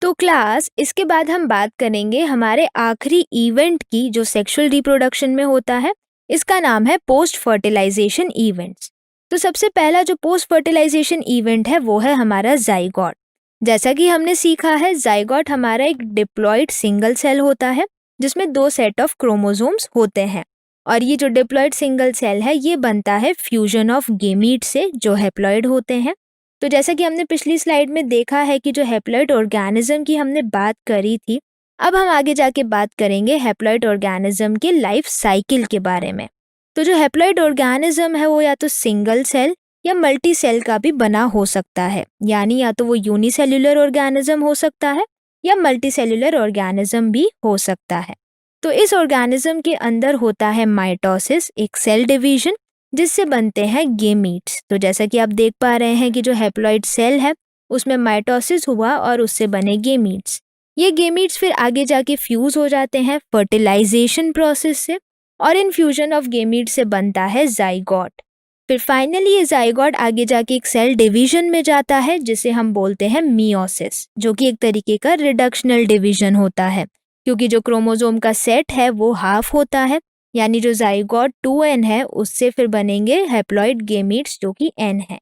तो क्लास इसके बाद हम बात करेंगे हमारे आखिरी इवेंट की जो सेक्सुअल रिप्रोडक्शन में होता है। इसका नाम है पोस्ट फर्टिलाइजेशन इवेंट्स। तो सबसे पहला जो पोस्ट फर्टिलाइजेशन इवेंट है वो है हमारा जाइगोट। जैसा कि हमने सीखा है, जाइगोट हमारा एक डिप्लॉयड सिंगल सेल होता है जिसमें 2 सेट ऑफ क्रोमोसोम्स होते हैं। और ये जो डिप्लॉयड सिंगल सेल है ये बनता है फ्यूजन ऑफ गेमीट से जो हैप्लॉयड होते हैं। तो जैसा कि हमने पिछली स्लाइड में देखा है कि जो हैप्लॉयड ऑर्गेनिज्म की हमने बात करी थी, अब हम आगे जाके बात करेंगे हैप्लॉयड ऑर्गेनिज्म के लाइफ साइकिल के बारे में। तो जो हैप्लॉयड ऑर्गेनिज्म है वो या तो सिंगल सेल या मल्टी सेल का भी बना हो सकता है, यानी या तो वो यूनिसेल्युलर ऑर्गेनिज्म हो सकता है या मल्टी सेल्युलर ऑर्गेनिज्म भी हो सकता है। तो इस ऑर्गेनिज्म के अंदर होता है माइटोसिस, एक सेल डिवीजन जिससे बनते हैं गेमीट्स। तो जैसा कि आप देख पा रहे हैं कि जो हैप्लॉयड सेल है उसमें माइटोसिस हुआ और उससे बने गेमीट्स। ये गेमीट्स फिर आगे जाके फ्यूज हो जाते हैं फर्टिलाइजेशन प्रोसेस से, और इन फ्यूजन ऑफ गेमीट से बनता है जाइगोट। फिर फाइनली ये जाइगोट आगे जाके एक सेल डिवीजन में जाता है जिसे हम बोलते हैं मियोसिस, जो कि एक तरीके का रिडक्शनल डिवीजन होता है, क्योंकि जो क्रोमोसोम का सेट है वो हाफ होता है, यानी जो जाइगोट 2n है उससे फिर बनेंगे हैप्लॉइड गेमीट्स जो कि n है।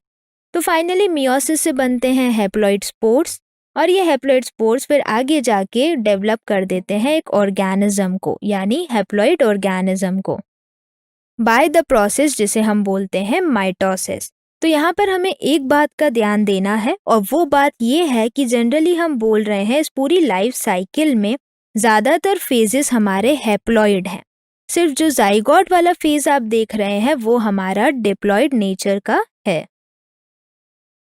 तो फाइनली मियोसिस से बनते हैं हैप्लॉइड स्पोर्स, और ये हैप्लॉइड स्पोर्स फिर आगे जाके डेवलप कर देते हैं एक ऑर्गेनिज्म को, यानी हैप्लॉइड ऑर्गेनिज्म को, बाय द प्रोसेस जिसे हम बोलते हैं माइटोसिस। तो यहाँ पर हमें एक बात का ध्यान देना है, और वो बात ये है कि जनरली हम बोल रहे हैं इस पूरी लाइफ साइकिल में ज़्यादातर फेजेस हमारे हैप्लॉइड हैं। सिर्फ जो जाइगोट वाला फेज आप देख रहे हैं वो हमारा डिप्लॉयड नेचर का है।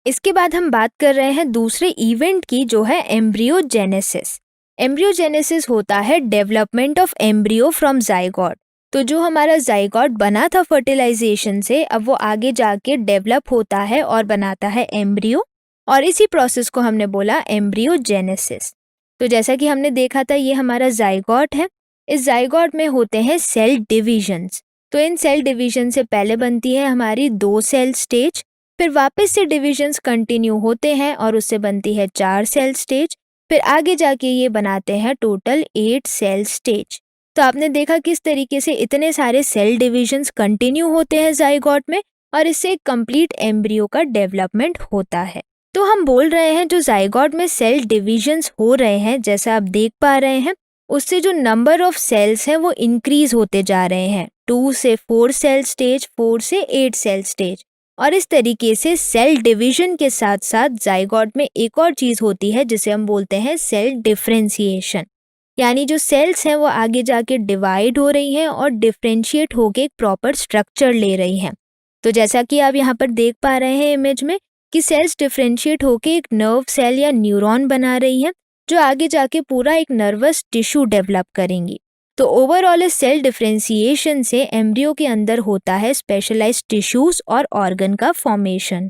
इसके बाद हम बात कर रहे हैं दूसरे इवेंट की जो है एम्ब्रियोजेनेसिस। एम्ब्रियोजेनेसिस होता है development of embryo from zygote. तो जो हमारा जाइगोट बना था फर्टिलाइजेशन से, अब वो आगे जाके डेवलप होता है और बनाता है एम्ब्रियो, और इसी प्रोसेस को हमने बोला एम्ब्रियोजेनेसिस। तो जैसा कि हमने देखा था ये हमारा जाइगोट है। इस जाइगोट में होते हैं सेल डिविजन्स। तो इन सेल डिवीजन से पहले बनती है हमारी 2 सेल स्टेज, फिर वापस से डिविजन्स कंटिन्यू होते हैं और उससे बनती है 4 सेल स्टेज, फिर आगे जाके ये बनाते हैं टोटल 8 सेल स्टेज। तो आपने देखा किस तरीके से इतने सारे सेल डिविजन्स कंटिन्यू होते हैं जाइगोट में, और इससे एक कंप्लीट एम्ब्रियो का डेवलपमेंट होता है। तो हम बोल रहे हैं जो जाइगोट में सेल डिविजन्स हो रहे हैं, जैसा आप देख पा रहे हैं, उससे जो नंबर ऑफ सेल्स हैं वो इंक्रीज होते जा रहे हैं, 2 से 4 सेल स्टेज, 4 से 8 सेल स्टेज। और इस तरीके से सेल डिवीजन के साथ साथ जाइगोट में एक और चीज़ होती है जिसे हम बोलते हैं सेल डिफरेंशिएशन, यानी जो सेल्स हैं वो आगे जाके डिवाइड हो रही हैं और डिफरेंशिएट होके एक प्रॉपर स्ट्रक्चर ले रही हैं। तो जैसा कि आप यहाँ पर देख पा रहे हैं इमेज में कि सेल्स डिफरेंशिएट होके एक नर्व सेल या न्यूरॉन बना रही हैं, जो आगे जाके पूरा एक नर्वस टिश्यू डेवलप करेंगी। तो ओवरऑल इस सेल डिफरेंशिएशन से एम्ब्रियो के अंदर होता है स्पेशलाइज्ड टिश्यूज और ऑर्गन का फॉर्मेशन।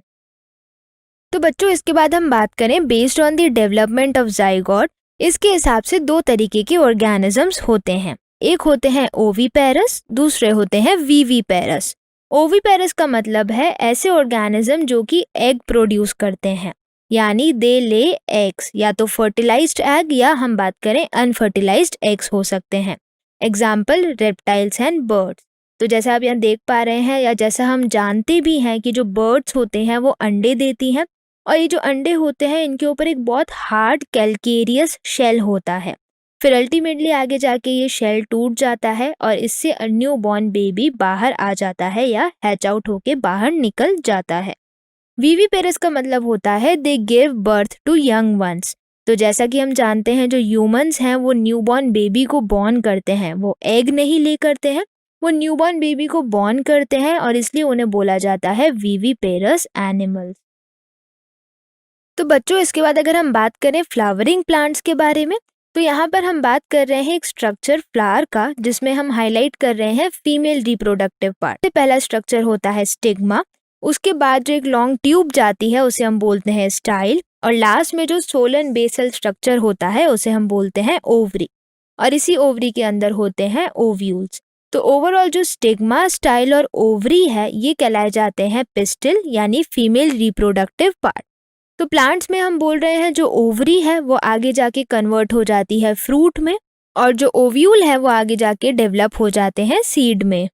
तो बच्चों इसके बाद हम बात करें based on the development of zygote, इसके हिसाब से 2 तरीके के ऑर्गेनिजम्स होते हैं। एक होते हैं ओवीपेरस, दूसरे होते हैं वीवीपेरस। ओवीपेरस का मतलब है ऐसे ऑर्गेनिज्म जो कि एग प्रोड्यूस करते हैं, यानी दे ले एग्स, या तो फर्टिलाइज्ड एग या हम बात करें अनफर्टिलाइज्ड एग्स हो सकते हैं। Example reptiles and birds. तो जैसा आप यहाँ देख पा रहे हैं, या जैसा हम जानते भी हैं कि जो बर्ड्स होते हैं वो अंडे देती हैं, और ये जो अंडे होते हैं इनके ऊपर एक बहुत हार्ड कैल्केरियस शेल होता है। फिर अल्टीमेटली आगे जाके ये शेल टूट जाता है और इससे न्यू बॉर्न बेबी बाहर आ जाता है या हैच आउट होके बाहर निकल जाता है। वीवीपेरस का मतलब होता है they give birth to young ones. तो जैसा कि हम जानते हैं जो ह्यूमंस हैं वो न्यूबॉर्न बेबी को बॉर्न करते हैं, वो एग नहीं ले करते हैं, वो न्यूबॉर्न बेबी को बॉर्न करते हैं, और इसलिए उन्हें बोला जाता है वीवीपेरस एनिमल्स। तो बच्चों इसके बाद अगर हम बात करें फ्लावरिंग प्लांट्स के बारे में, तो यहाँ पर हम बात कर रहे हैं एक स्ट्रक्चर फ्लावर का जिसमें हम हाईलाइट कर रहे हैं फीमेल रिप्रोडक्टिव पार्ट। पहला स्ट्रक्चर होता है स्टिग्मा, उसके बाद जो एक लॉन्ग ट्यूब जाती है उसे हम बोलते हैं स्टाइल, और लास्ट में जो सोलन बेसल स्ट्रक्चर होता है उसे हम बोलते हैं ओवरी, और इसी ओवरी के अंदर होते हैं ओव्यूल्स। तो ओवरऑल जो स्टिग्मा, स्टाइल और ओवरी है ये कहलाए जाते हैं पिस्टिल, यानी फीमेल रिप्रोडक्टिव पार्ट। तो प्लांट्स में हम बोल रहे हैं जो ओवरी है वो आगे जाके कन्वर्ट हो जाती है फ्रूट में, और जो ओव्यूल है वो आगे जाके डेवलप हो जाते हैं सीड में।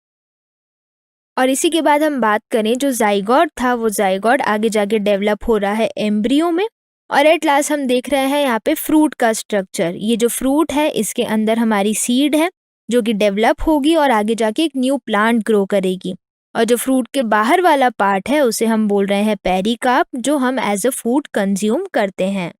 और इसी के बाद हम बात करें जो जाइगोट था, वो जाइगोट आगे जाके डेवलप हो रहा है एम्ब्रियो में, और एट लास्ट हम देख रहे हैं यहाँ पे फ्रूट का स्ट्रक्चर। ये जो फ्रूट है इसके अंदर हमारी सीड है जो कि डेवलप होगी और आगे जाके एक न्यू प्लांट ग्रो करेगी। और जो फ्रूट के बाहर वाला पार्ट है उसे हम बोल रहे हैं पेरिकार्प, जो हम एज अ फूड कंज्यूम करते हैं।